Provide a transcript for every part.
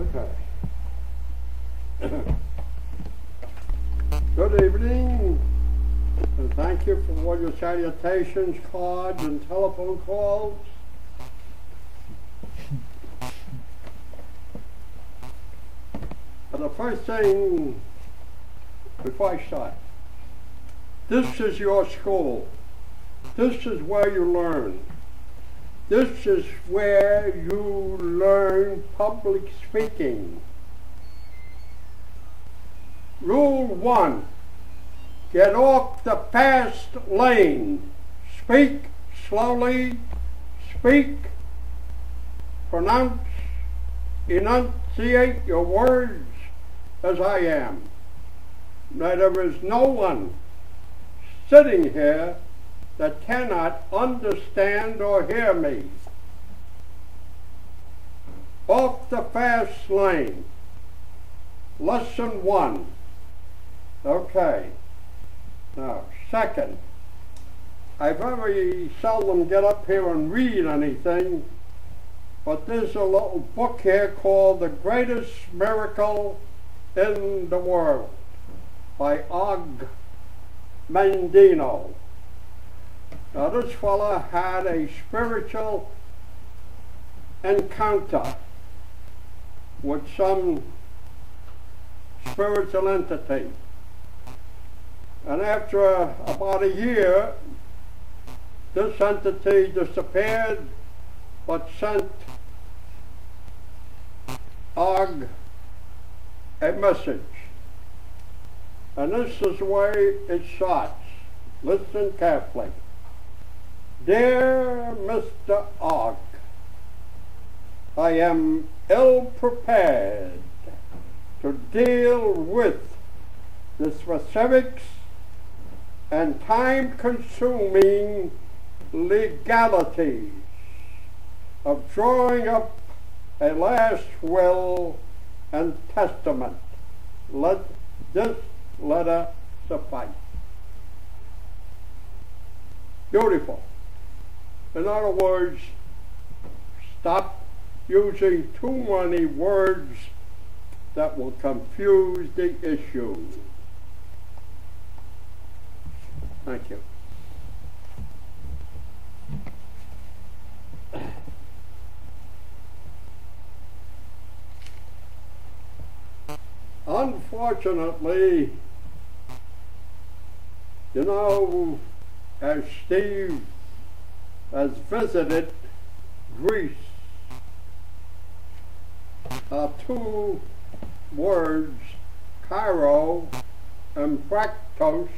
Okay. Good evening, and thank you for all your salutations, cards, and telephone calls. But the first thing, before I start, this is your school. This is where you learn. This is where you learn public speaking. Rule 1, get off the fast lane. Speak slowly, speak, pronounce, enunciate your words as I am. Now there is no one sitting here that cannot understand or hear me. Off the fast lane. Lesson 1. Okay. Now, second, I very seldom get up here and read anything, but there's a little book here called The Greatest Miracle in the World by Og Mandino. Now this fella had a spiritual encounter with some spiritual entity. And after about a year, this entity disappeared, but sent Og a message. And this is the way it starts. Listen carefully. Dear Mr. Og, I am ill prepared to deal with the specifics and time-consuming legalities of drawing up a last will and testament. Let this letter suffice. Beautiful. In other words, stop using too many words that will confuse the issue. Thank you. Unfortunately, you know, as Steve has visited Greece, two words, Cairo and Praktos,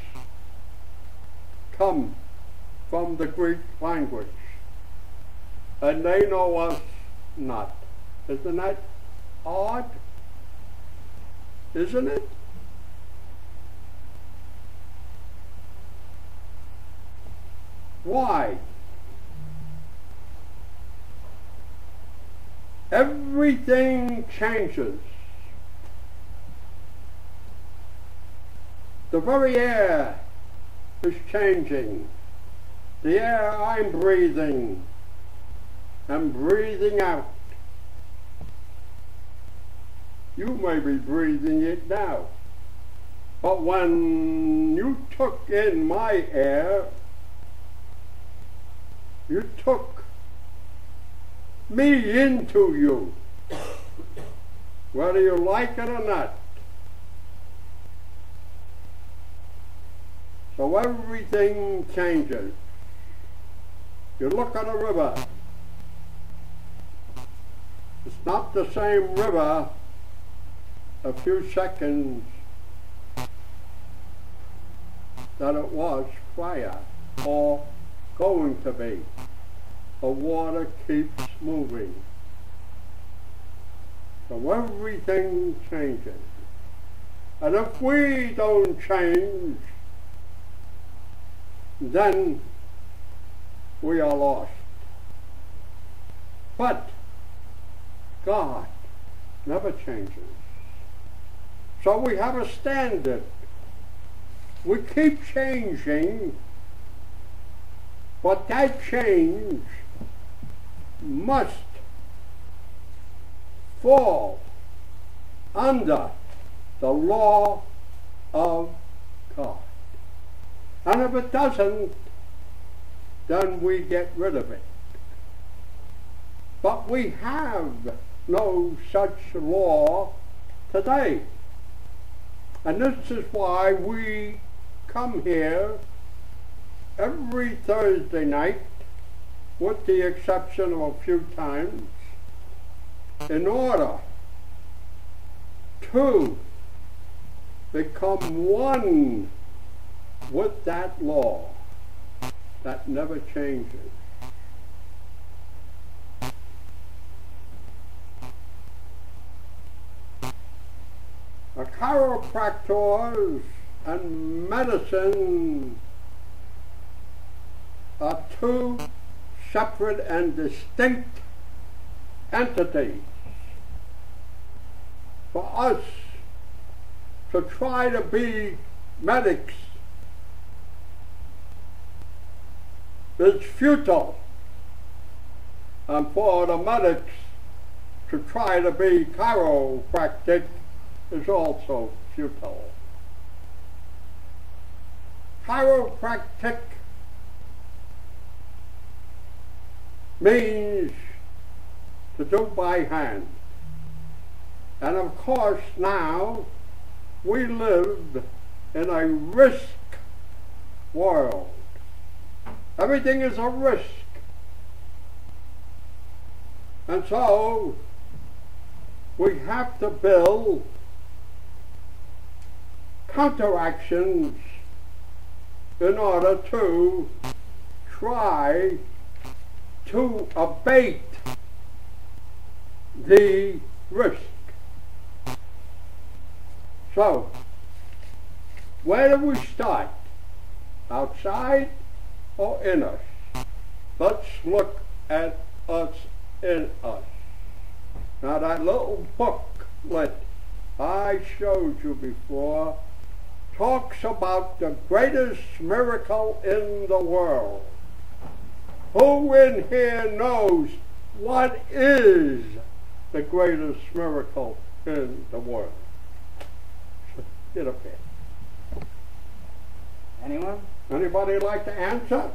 come from the Greek language, and they know us not. Isn't that odd? Isn't it? Why? Everything changes. The very air is changing. The air I'm breathing and breathing out. You may be breathing it now. But when you took in my air, you took me into you, whether you like it or not. So everything changes. You look at a river. It's not the same river a few seconds that it was prior or going to be. The water keeps moving. So everything changes. And if we don't change, then we are lost. But God never changes. So we have a standard. We keep changing, but that change must fall under the law of God. And if it doesn't, then we get rid of it. But we have no such law today. And this is why we come here every Thursday night, with the exception of a few times, in order to become one with that law that never changes. The chiropractors and medicine are two separate and distinct entities. For us to try to be medics is futile, and for the medics to try to be chiropractic is also futile. Chiropractic means to do by hand. And of course now we live in a risk world. Everything is a risk. And so we have to build counteractions in order to try to abate the risk. So, where do we start? Outside or in us? Let's look at us in us. Now that little booklet I showed you before talks about the greatest miracle in the world. Who in here knows what is the greatest miracle in the world? Get up there. Anyone? Anybody like to answer?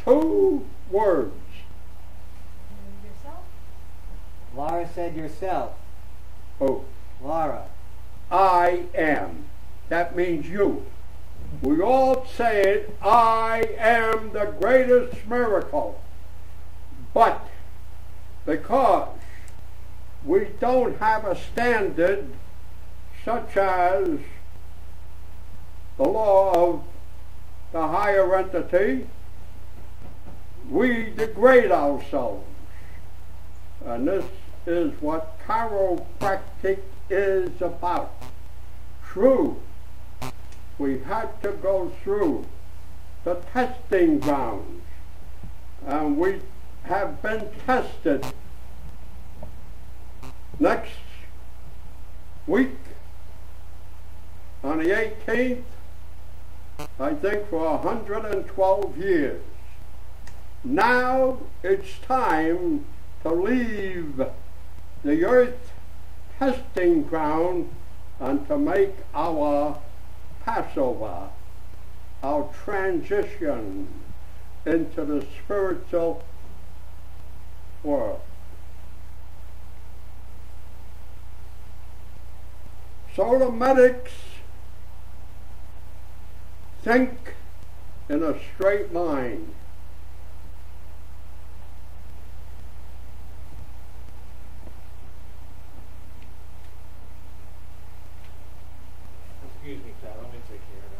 2 words. Yourself? Laura said yourself. Oh, Laura. I am. That means you. We all say it, I am the greatest miracle. But because we don't have a standard such as the law of the higher entity, we degrade ourselves. And this is what chiropractic is about. True, we had to go through the testing grounds, and we have been tested. Next week, on the 18th, I think for 112 years. Now it's time to leave the earth testing ground and to make our Passover, our transition into the spiritual world. So the medics think in a straight line. Excuse me, Todd, let me take care of